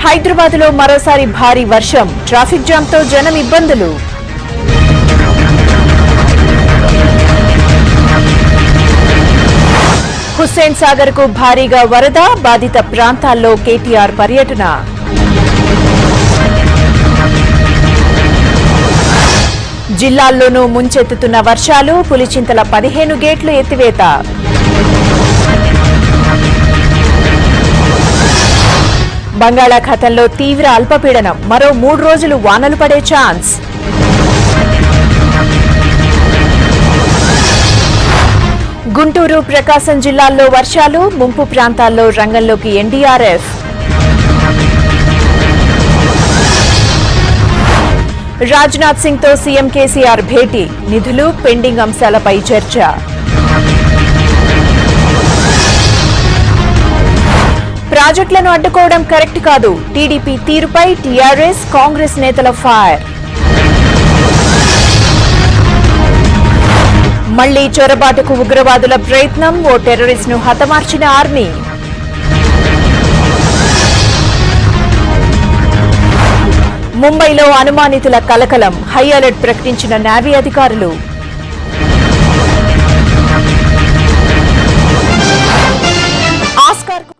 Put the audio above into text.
హైదరాబాద్లో మరోసారి భారీ వర్షం, ట్రాఫిక్ జామ్తో జనం ఇబ్బందులు. హుస్సేన్ సాగర్ కు భారీగా వరద, బాధిత ప్రాంతాల్లో కేటీఆర్ పర్యటన. జిల్లాల్లోనూ ముంచెత్తుతున్న వర్షాలు, పులిచింతల 15 గేట్లు ఎత్తివేత. బంగాళాఖాతంలో తీవ్ర అల్పపీడనం, మరో 3 రోజులు వానలు పడే ఛాన్స్. గుంటూరు, ప్రకాశం జిల్లాల్లో వర్షాలు, ముంపు ప్రాంతాల్లో రంగంలోకి ఎన్డీఆర్ఎఫ్. రాజ్నాథ్ సింగ్ తో సీఎం కేసీఆర్ భేటీ, నిధులు, పెండింగ్ అంశాలపై చర్చ. ప్రాజెక్టులను అడ్డుకోవడం కరెక్ట్ కాదు, టీడీపీ తీరుపై టీఆర్ఎస్, కాంగ్రెస్ నేతల ఫైర్. మళ్లీ చొరబాటుకు ఉగ్రవాదుల ప్రయత్నం, ఓ టెర్రరిస్ట్ ను హతమార్చిన ఆర్మీ. ముంబైలో అనుమానితుల కలకలం, హై అలర్ట్ ప్రకటించిన నేవీ అధికారులు.